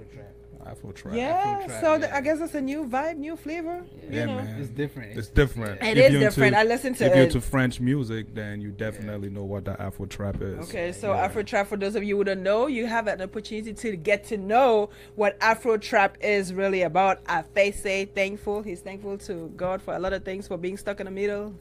Afro trap. Yeah. Afro trap, So yeah. I guess it's a new vibe, new flavor. Yeah, you know. man. It's different. It's different. It If is you're different. into- I listened to If you're it. into French music, then you definitely know what the Afro trap is. Okay, so Afro Trap, for those of you who don't know, you have an opportunity to get to know what Afro Trap is really about. Afese, thankful. He's thankful to God for a lot of things, for being stuck in the middle.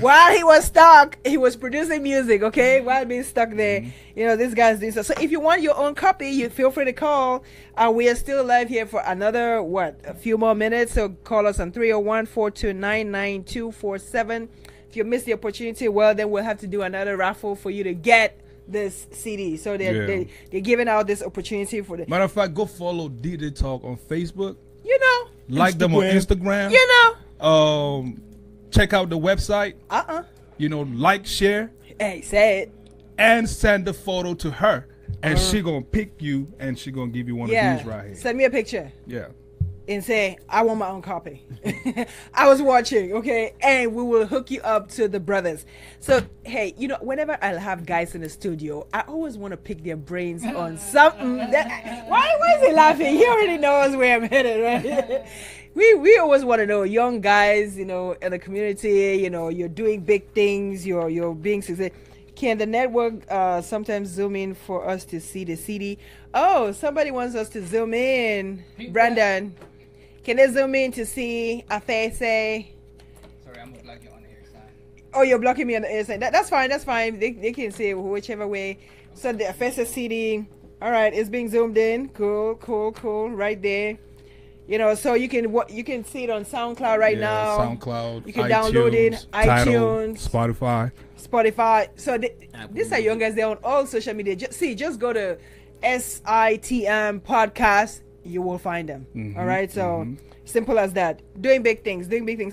While he was stuck, he was producing music, okay? While being stuck there. This guy's doing so. So if you want your own copy, you feel free to call. We are still live here for another, a few more minutes. So call us on 301-429-9247. If you miss the opportunity, well, then we'll have to do another raffle for you to get this CD. So they're giving out this opportunity for the, Matter of fact, go follow DD Talk on Facebook. Like them on Instagram. Check out the website. Like, share, Hey, say it. and send the photo to her. And she gonna pick you and she gonna give you one of these right here. Send me a picture Yeah. and say, I want my own copy. I was watching, okay? And we will hook you up to the brothers. So, hey, whenever I have guys in the studio, I always want to pick their brains on something. Why is he laughing? He already knows where I'm headed, right? We always want to know, young guys, in the community, you're doing big things, you're being successful. Can the network sometimes zoom in for us to see the CD? Oh, somebody wants us to zoom in. Brandon, can they zoom in to see a face? Sorry, I'm gonna block you on the air side. Oh, you're blocking me on the air side. That's fine. That's fine. They can see whichever way. So the face CD. All right, it's being zoomed in. Cool, cool, cool. Right there. You know, so you can see it on SoundCloud right now. SoundCloud. You can iTunes, download it. Tidal, iTunes, Spotify. So these are young guys. They're on all social media. Just go to SitM podcast. You will find them. All right. So simple as that. Doing big things.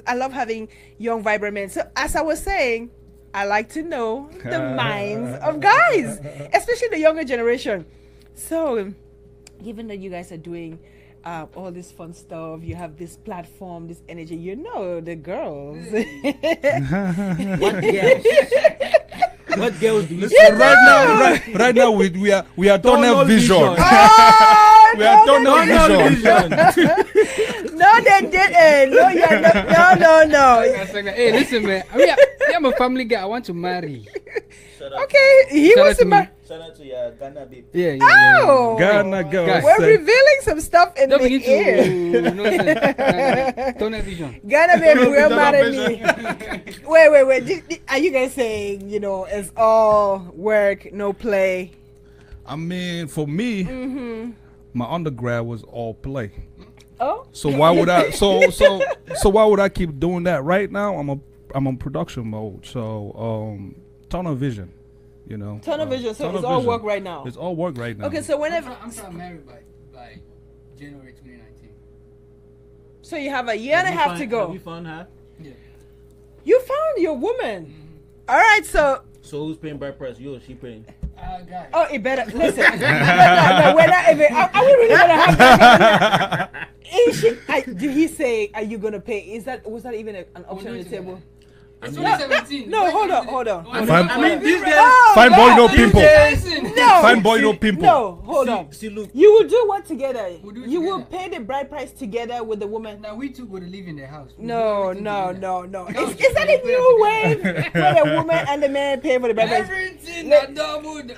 I love having young, vibrant men. So as I was saying, I like to know the minds of guys, especially the younger generation. So, given that you guys are doing all this fun stuff, you have this platform, this energy, you know the girls. What girls do you Listen, right now we are tunnel vision. Oh, We are tunnel vision. no, they didn't. No, you're no. Hey, listen, man. I'm a family guy. I want to marry. Okay, he wants to marry. Shout out to your Ghana babe. Yeah. Oh, Ghana girl. Guys. we're revealing some stuff in Don't the begin air. to tunnel vision. Ghana baby will marry me. Wait. Are you guys saying, it's all work, no play? I mean, for me, my undergrad was all play. Oh, So why would I? So why would I keep doing that? Right now, I'm on production mode. So tunnel vision, tunnel vision. So tunnel it's all vision. work right now. It's all work right now. Okay, so whenever, I'm trying to marry by January 2019. so you have a year and a half to go. Have you found her? Yeah. You found your woman. All right, so So who's paying bride price? You or she paying? Guys. oh, it better listen. no, we're not even. Are we really gonna have that? Did he say, "Are you gonna pay?" Was that even an option on the table? It's 2017. No, hold on. I mean, these days. Oh, Fine boy, no God. pimple. Listen. No. Fine boy, no pimple. No, hold on. See, look. You will do what together? We'll do it You will together. pay the bride price together with the woman? Now we two would live in their house. We'll do No. everything together. Is that a new way where the woman and the man pay for the bride price? Everything that doubled.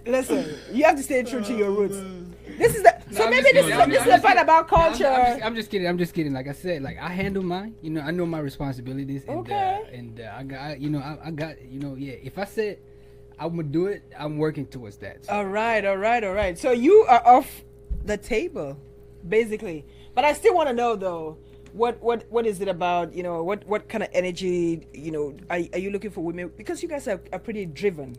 Listen, you have to stay true to your roots. This is the part about culture. I'm just kidding. Like I said, like I handle mine. I know my responsibilities. And, Okay. I got. Yeah. If I said I'm gonna do it, I'm working towards that. So. All right. So you are off the table, basically. But I still want to know though, what is it about? What kind of energy? Are you looking for women? Because you guys are pretty driven.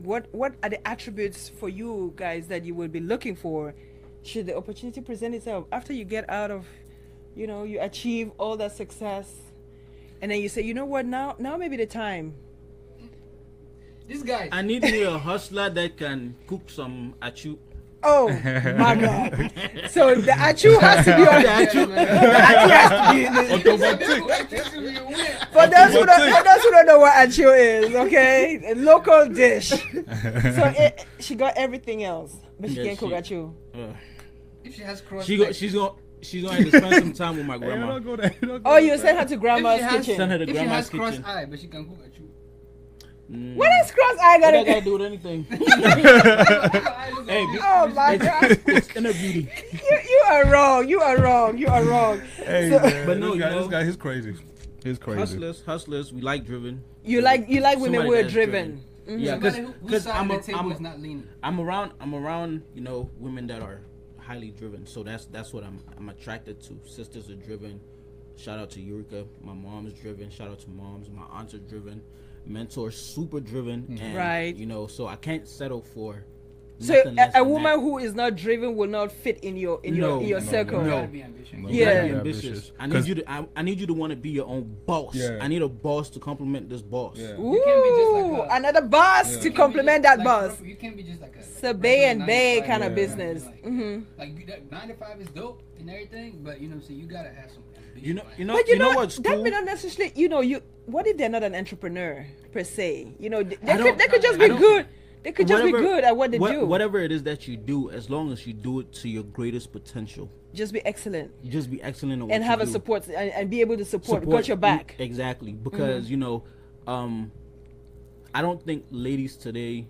What are the attributes for you guys that you will be looking for? Should the opportunity present itself after you get out of, you achieve all that success, and then you say, you know what, now maybe the time. This guy. I need me a hustler that can cook some achu. Oh my God! So the achu has to be on the achu. For those who don't know what achu is, okay, a local dish. So she got everything else, but she can't cook achu. If she has cross. She's gonna have to spend some time with my grandma. Oh, you send her to grandma's kitchen. Send her to If she grandma's has cross kitchen. eye, but she can cook at you. What is cross eye What I gotta gotta do with anything? Hey, Oh my God! it's inner beauty. You are wrong. Hey, So- man, But no, this guy, he's crazy. He's crazy. Hustlers. We like driven. You like women Somebody who are that's driven. Yeah, Somebody whose because side of the table is not leaning. I'm around women that are highly driven. So that's what I'm attracted to. Sisters are driven. Shout out to Eureka. My mom's driven. Shout out to moms. My aunts are driven. Mentors super driven. And, Right. So I can't settle for. So nothing less a than woman that. who is not driven will not fit in your No, circle. no. Gotta be ambitious. No, Yeah. you gotta be Ambitious. I need 'Cause- you to. I need you to want to be your own boss. Yeah. I need a boss to complement this boss. Yeah. Ooh, You can't be just like another boss Yeah. to complement that boss. You can't be just like a So bay and bay 9 to 5 kind of Yeah. business. Like, Hmm. like that 9 to 5 is dope and everything, but so you gotta have some ambition. You know. like- You know. But You know what's that cool? may not necessarily. You what if they're not an entrepreneur per se? They I don't- could just I be don't- good. They could just be good at what they do. Whatever it is that you do, as long as you do it to your greatest potential. Just be excellent. You just be excellent at what and have you a do. support and be able to support got your back. Exactly, because you know, I don't think ladies today,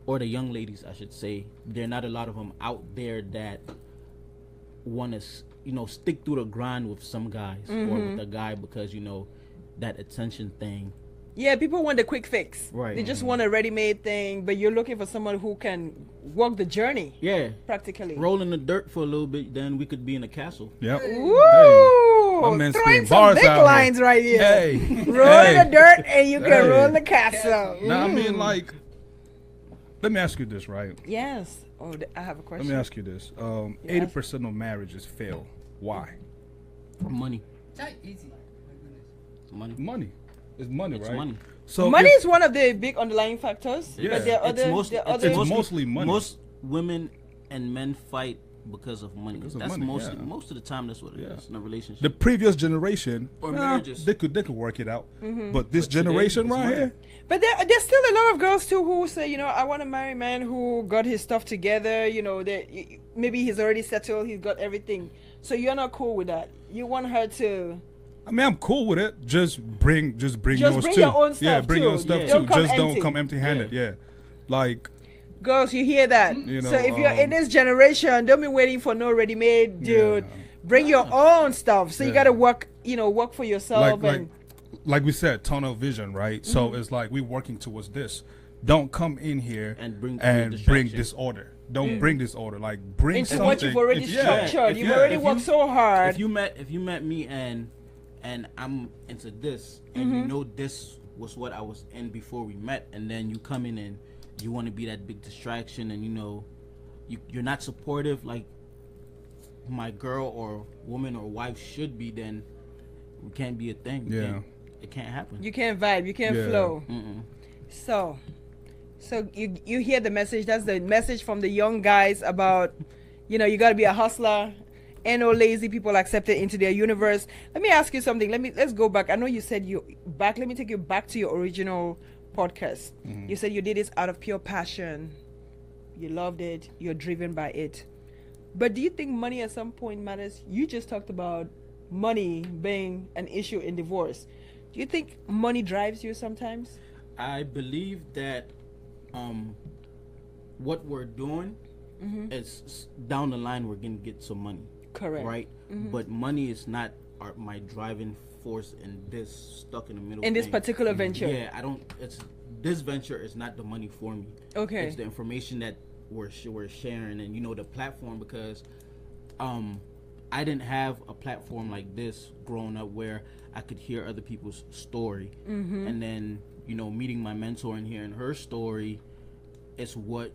or the young ladies, I should say, there are not a lot of them out there that want to, you know, stick through the grind with some guys or with a guy because, you know, that attention thing. Yeah, people want the quick fix. Right. They just want a ready-made thing, but you're looking for someone who can walk the journey. Yeah. Practically. Roll in the dirt for a little bit, then we could be in a castle. Yep. Woo! My man's Throwing spitting some bars big out lines here. right here. Hey. Roll in Hey. the dirt and you can Hey. roll the castle. Now, I mean, like, let me ask you this, right? Yes. Oh, I have a Let question. me ask you this. 80% of marriages fail. Why? Money. Easy. Money. Money. It's money, It's right? money. So Money if- is one of the big underlying factors. Yeah. But there are other, it's mostly money. Most women and men fight because of money. Because of That's money, mostly yeah. most of the time. That's what it is in a relationship. the previous generation Or marriages. they could work it out. Mm-hmm. But this But today, generation it's right money. here, But there's still a lot of girls too who say, you know, I want to marry a man who got his stuff together. You know, that maybe he's already settled, he's got everything. So you're not cool with that. You want her to I mean, I'm cool with it. Just bring yours bring too. your own Yeah, stuff bring too. your stuff Yeah. too. Don't come Just empty. don't come empty-handed. Yeah. Like, girls, you hear that? You know, so if you're in this generation, don't be waiting for no ready-made dude. Yeah. Bring your own stuff. So you Yeah. gotta work for yourself. like we said, tunnel vision, right? So it's like we're working towards this. Don't come in here And bring distraction. disorder. Don't bring disorder. Like bring into something. what you've already structured. You've already worked so hard. If you met me and I'm into this, and you know this was what I was in before we met, and then you come in and you want to be that big distraction, and you know you're not supportive like my girl or woman or wife should be, then we can't be a thing. It can't happen. You can't vibe. You can't Yeah. flow. So you hear the message. That's the message from the young guys about, you know, you got to be a hustler. And no lazy people accepted into their universe. Let me ask you something. Let's go back. I know you said let me take you back to your original podcast. You said you did this out of pure passion. You loved it. You're driven by it. But do you think money at some point matters? You just talked about money being an issue in divorce. Do you think money drives you sometimes? I believe that what we're doing is down the line we're gonna get some money. Correct. Right? But money is not my driving force in this stuck in the middle In this thing. particular venture. Yeah, this venture is not the money for me. Okay. It's the information that we're sharing, and you know, the platform, because I didn't have a platform like this growing up where I could hear other people's story, and then, you know, meeting my mentor and hearing her story is what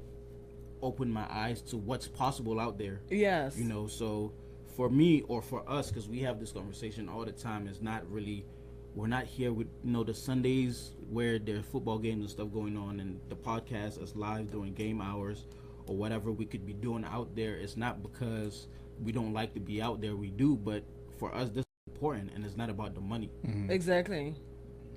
opened my eyes to what's possible out there. Yes. You know, so for me, or for us, because we have this conversation all the time, it's not really, we're not here with, you know, the Sundays where there's football games and stuff going on, and the podcast is live during game hours or whatever we could be doing out there. It's not because we don't like to be out there, we do, but for us this is important, and it's not about the money. Exactly.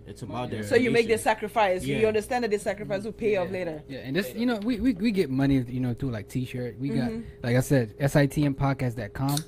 It's about the So you make the information. sacrifice. Yeah. You understand that the sacrifice will pay off later. Yeah, and this, you know, we get money, you know, through like T-shirt. We got, like I said, sitmpodcast.com,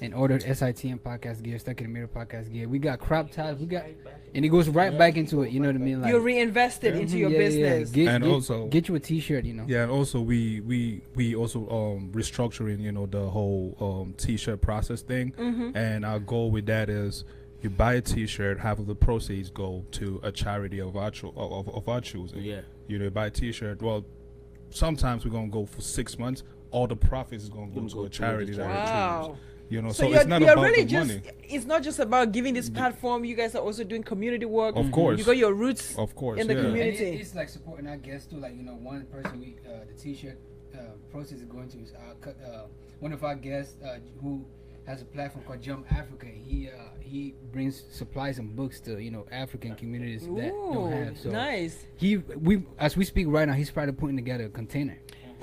and order SITM podcast gear, Stuck in the Middle podcast gear. We got crop tops. We got, and it goes right back into it. You know what I mean? Like You reinvest it into your business. Also get you a T-shirt. You know. Yeah, and also we also restructuring, you know, the whole T-shirt process thing, and our goal with that is you buy a T-shirt, half of the proceeds go to a charity of our choosing. Yeah. You know, you buy a T-shirt. Well, sometimes we're gonna go for 6 months. All the profits is gonna go to a charity that we Wow. choose. You know, So so it's not you're about really the just, money. it's not just about giving this platform. You guys are also doing community work. Of course. You got your roots Of course, in the yeah. And community. it's like supporting our guests too. Like, you know, one person the T-shirt process is going to is one of our guests who has a platform called Jump Africa. He brings supplies and books to, you know, African communities that don't have. So nice. as we speak right now, he's probably putting together a container.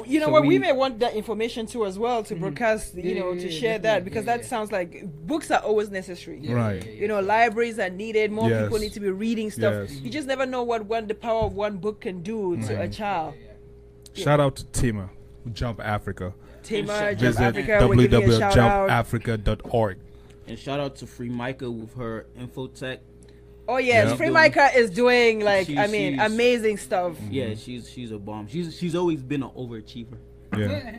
You know So what? We may want that information too as well to broadcast, you Yeah, know, yeah, to yeah, share that, definitely. because Yeah, that yeah. sounds like books are always necessary. Right. You know, libraries are needed. More people Yes. need to be reading stuff. Yes. You just never know what the power of one book can do to a child. Shout out to Tima, Jump Africa. Tima, Jump Visit Africa, we're giving you a shout out. www.jumpafrica.org. And shout out to Free Micah with her infotech. Oh yes, Yep. Free Micah is doing like She's- she's- amazing stuff. Yeah, she's a bomb. She's always been an overachiever. Yeah.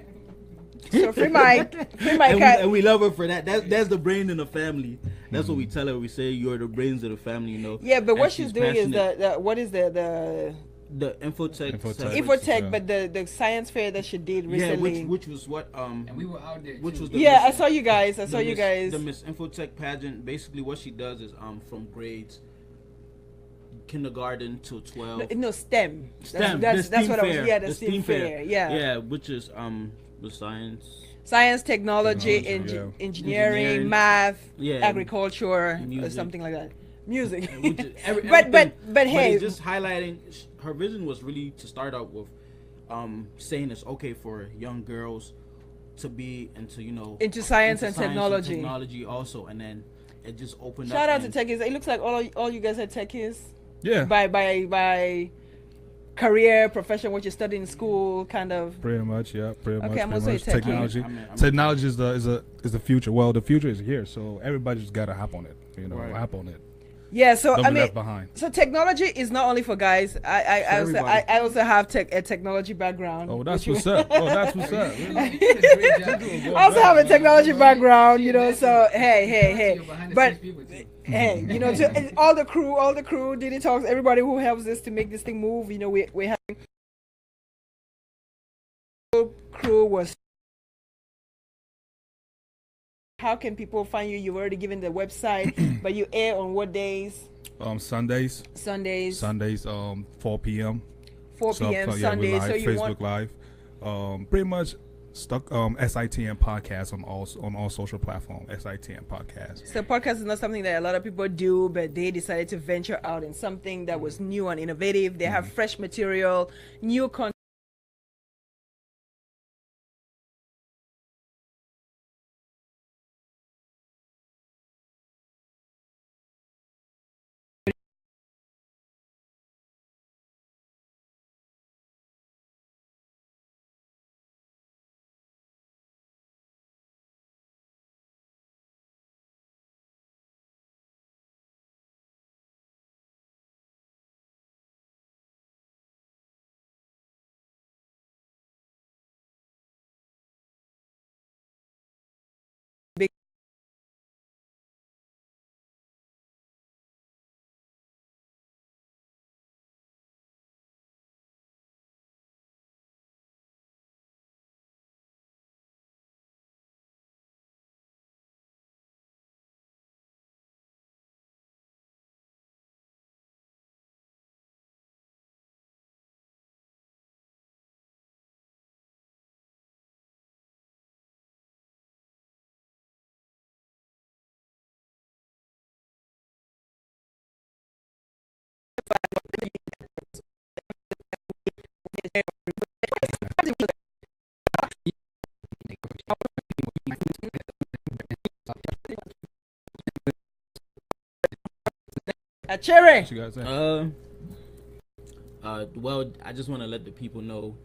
So Free Micah, And we love her for that. That's the brain in the family. That's what we tell her. We say you're the brains of the family, you know. yeah, but And what she's doing is passionate. the what is the The infotech. Infotech, Yeah. but the science fair that she did Yeah, recently. which was what And we were out there. which too. was the Yeah, I Miss- saw you guys. I the saw you Miss- guys. The Miss Infotech pageant. Basically, what she does is from grades kindergarten to 12. No, STEM. STEM. That's the STEAM what I was. fair, Yeah, the STEAM fair. Yeah. Yeah, which is the science. Science, technology, Technology, engineering, Engineering. math, Yeah, agriculture, or music. something like that. Music. Which is but everything. hey, it's just highlighting her vision was really to start out with saying it's okay for young girls to be into into science and and technology. technology also, and then it just opened Shout up. out to techies. It looks like all you guys are techies. Yeah. By career, profession, what you studied in school, kind of. Pretty much, yeah. Pretty much. I'm pretty also a much. techie. Technology. Technology is the future. Well, the future is here, so everybody just gotta hop on it. Right. Hop on it. Yeah, so Don't I be mean, left behind. so technology is not only for guys. everybody. I also have a technology background. Oh, that's which what's up. Oh, that's what's up. You did a great job. I also have a technology background, so hey. You're behind the But scenes people too. hey, to all the crew, Diddy Talks, everybody who helps us to make this thing move, we have crew was. How can people find you? You've already given the website, but you air on what days? Sundays. Sundays, 4 p.m. 4 So, p.m. yeah, we Sundays. live, So you Facebook want Live. Pretty much stuck SITM podcast on all social platforms. SITM podcast. so podcast is not something that a lot of people do, but they decided to venture out in something that was new and innovative. They have fresh material, new content. Achiri. What you guys say? Well, I just want to let the people know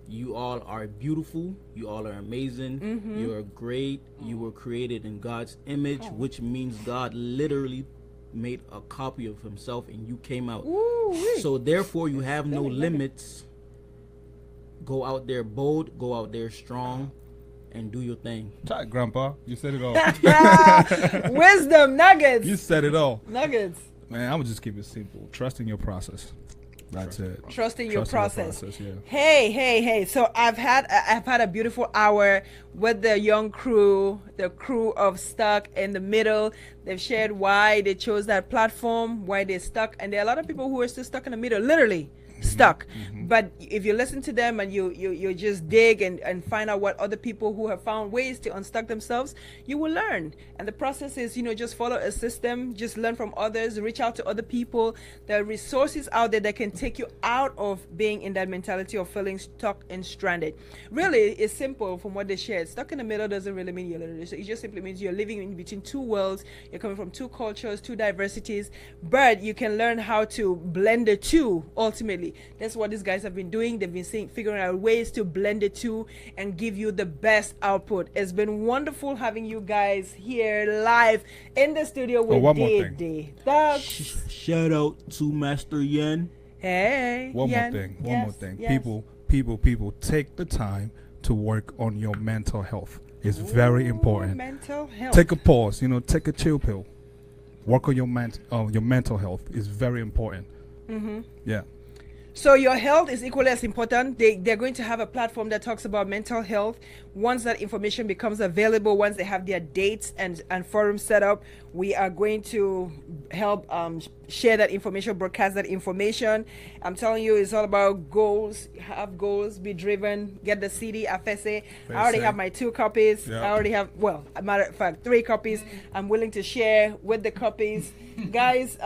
you all are beautiful. You all are amazing. You are great. You were created in God's image, which means God literally made a copy of himself and you came out. Ooh-wee. So therefore you have no limits. Go out there bold, go out there strong, and do your thing. Tight, Grandpa. You said it all. Wisdom nuggets. You said it all. Nuggets. Man, I would just keep it simple. Trust in your process. That's it. Trusting your Trust in process. yeah. Hey. So I've had a beautiful hour with the young crew, the crew of Stuck in the Middle. They've shared why they chose that platform, why they're stuck, and there are a lot of people who are still stuck in the middle, literally stuck. But if you listen to them and you just dig and find out what other people who have found ways to unstuck themselves, you will learn. And the process is, just follow a system, just learn from others, reach out to other people. There are resources out there that can take you out of being in that mentality of feeling stuck and stranded. Really, it's simple from what they shared. Stuck in the middle doesn't really mean you're literally. It just simply means you're living in between two worlds. You're coming from two cultures, two diversities, but you can learn how to blend the two ultimately. naturally. That's what these guys have been doing. They've been figuring out ways to blend the two and give you the best output. It's been wonderful having you guys here live in the studio with one more Didi. Shout out to Master Yen. Hey. One Yen. more thing. Yes. People, take the time to work on your mental health. It's very important. Mental health. Take a pause. Take a chill pill. Work on your mental health is very important. Yeah. So your health is equally as important. They're going to have a platform that talks about mental health. Once that information becomes available, once they have their dates and forums set up, we are going to help share that information, broadcast that information. I'm telling you, it's all about goals. Have goals, be driven, get the CD, FSA. I already have my 2 copies. Yep. I already have, well, a matter of fact, 3 copies. I'm willing to share with the copies. Guys,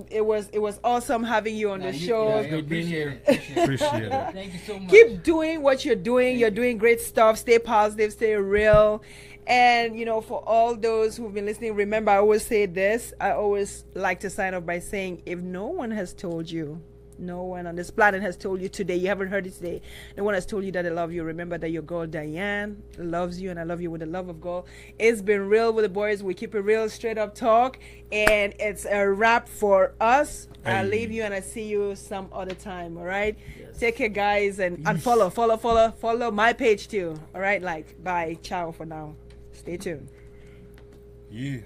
it was awesome having you on the show. Appreciate it. Appreciate it. Thank you so much. Keep doing what you're doing. You're doing great stuff. Stay positive, stay real. And for all those who've been listening, remember, I always say this. I always like to sign off by saying, if no one has told you, no one on this planet has told you today, you haven't heard it today, no one has told you that they love you, remember that your girl Diane loves you, and I love you with the love of God. It's been real with the boys. We keep it real, straight up talk, and it's a wrap for us. I leave you and I see you some other time. All right. Yes. Take care, guys, and follow my page too. All right. Bye. Ciao for now. Stay tuned. Yeah.